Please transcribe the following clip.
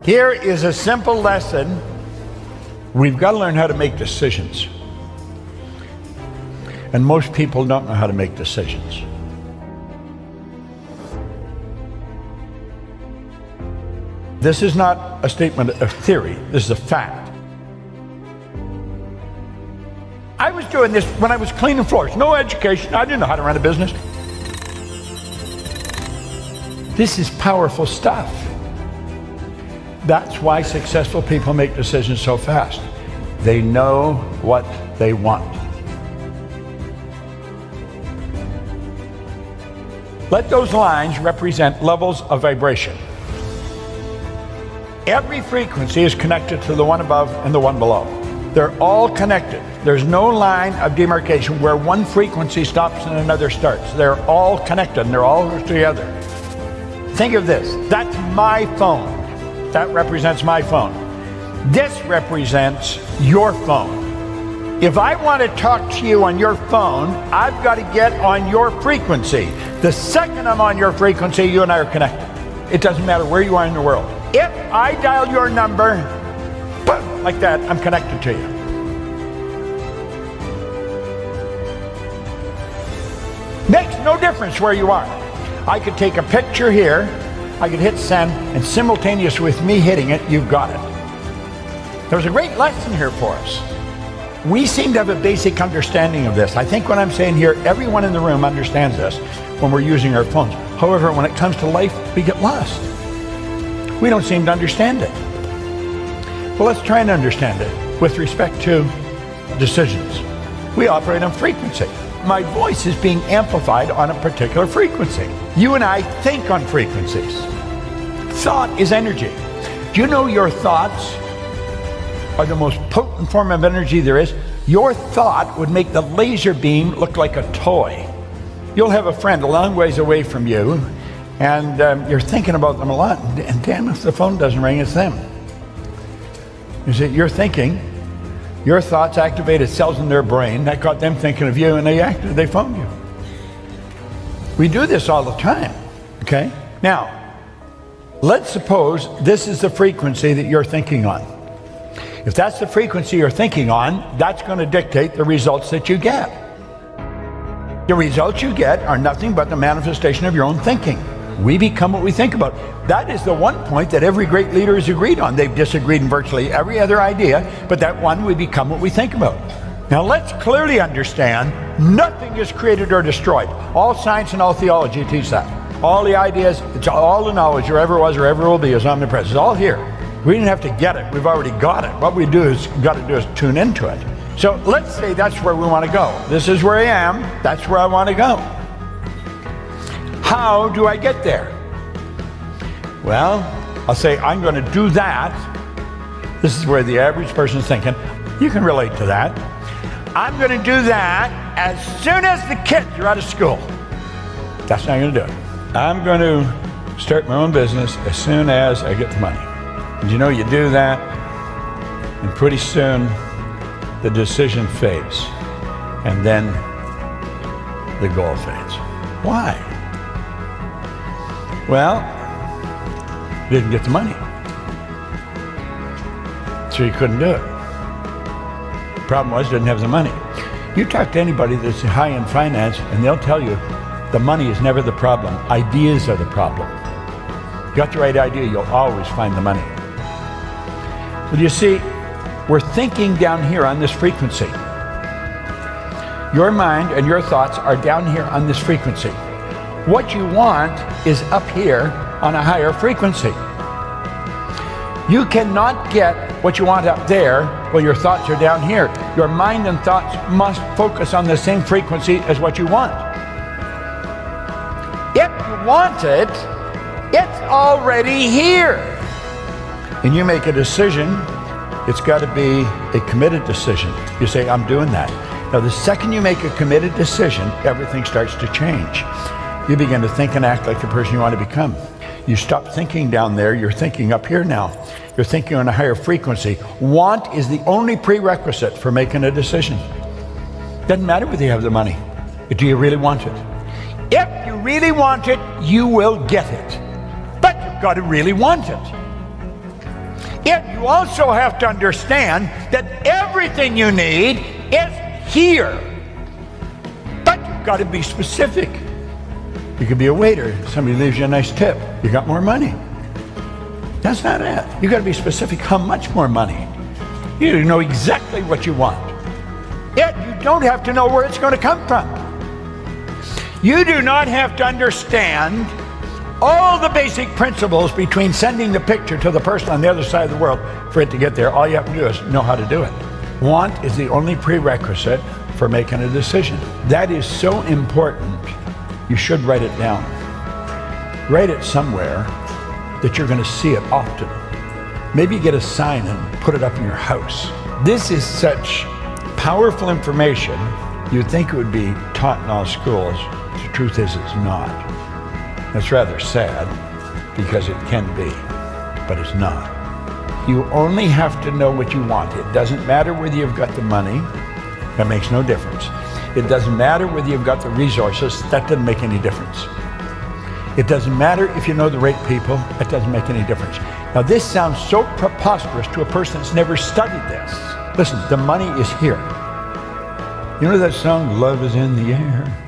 Here is a simple lesson. We've got to learn how to make decisions. And most people don't know how to make decisions. This is not a statement of theory. This is a fact. I was doing this when I was cleaning floors. No education. I didn't know how to run a business. This is powerful stuff. That's why successful people make decisions so fast. They know what they want. Let those lines represent levels of vibration. Every frequency is connected to the one above and the one below. They're all connected. There's no line of demarcation where one frequency stops and another starts. They're all connected and they're all together. Think of this. That's my phone. That represents my phone. This represents your phone. If I want to talk to you on your phone, I've got to get on your frequency. The second I'm on your frequency, you and I are connected. It doesn't matter where you are in the world. If I dial your number, boom, like that, I'm connected to you. Makes no difference where you are. I could take a picture here, I could hit send, and simultaneous with me hitting it, you've got it. There's a great lesson here for us. We seem to have a basic understanding of this. I think what I'm saying here, everyone in the room understands this when we're using our phones. However, when it comes to life, we get lost. We don't seem to understand it. Well, let's try and understand it with respect to decisions. We operate on frequency. My voice is being amplified on a particular frequency. You and I think on frequencies. Thought is energy. Do you know your thoughts are the most potent form of energy there is? Your thought would make the laser beam look like a toy. You'll have a friend a long ways away from you, and you're thinking about them a lot, and damn if the phone doesn't ring, it's them. You see, you're thinking, your thoughts activated cells in their brain that got them thinking of you, and they phoned you. We do this all the time, okay? Now, let's suppose this is the frequency that you're thinking on. If that's the frequency you're thinking on, that's going to dictate the results that you get. The results you get are nothing but the manifestation of your own thinking. We become what we think about. That is the one point that every great leader has agreed on. They've disagreed in virtually every other idea, but that one, we become what we think about. Now let's clearly understand, nothing is created or destroyed. All science and all theology teach that. All the ideas, it's all the knowledge there ever was or ever will be is omnipresent. It's all here. We didn't have to get it. We've already got it. What we got to do is tune into it. So let's say that's where we want to go. This is where I am. That's where I want to go. How do I get there? Well, I'll say I'm going to do that. This is where the average person is thinking. You can relate to that. I'm going to do that as soon as the kids are out of school. That's how I'm going to do it. I'm going to start my own business as soon as I get the money. And you know, you do that, and pretty soon the decision fades, and then the goal fades. Why? Well, you didn't get the money, so you couldn't do it. The problem was you didn't have the money. You talk to anybody that's high in finance, and they'll tell you the money is never the problem. Ideas are the problem. You got the right idea, you'll always find the money. But you see, we're thinking down here on this frequency. Your mind and your thoughts are down here on this frequency. What you want is up here on a higher frequency. You cannot get what you want up there while your thoughts are down here. Your mind and thoughts must focus on the same frequency as what you want. If you want it, it's already here. And you make a decision, it's got to be a committed decision. You say, I'm doing that. Now, the second you make a committed decision, everything starts to change. You begin to think and act like the person you want to become. You stop thinking down there, you're thinking up here now. You're thinking on a higher frequency. Want is the only prerequisite for making a decision. Doesn't matter whether you have the money, but do you really want it? If you really want it, you will get it. But you've got to really want it. Yet you also have to understand that everything you need is here. But you've got to be specific. You could be a waiter. Somebody leaves you a nice tip. You got more money. That's not it. You've got to be specific how much more money. You know exactly what you want. Yet you don't have to know where it's going to come from. You do not have to understand all the basic principles between sending the picture to the person on the other side of the world for it to get there. All you have to do is know how to do it. Want is the only prerequisite for making a decision. That is so important, you should write it down. Write it somewhere that you're going to see it often. Maybe get a sign and put it up in your house. This is such powerful information, you'd think it would be taught in all schools. The truth is it's not. That's rather sad because it can be, but it's not. You only have to know what you want. It doesn't matter whether you've got the money. That makes no difference. It doesn't matter whether you've got the resources. That doesn't make any difference. It doesn't matter if you know the right people. That doesn't make any difference. Now this sounds so preposterous to a person that's never studied this. Listen, the money is here. You know that song, Love is in the Air?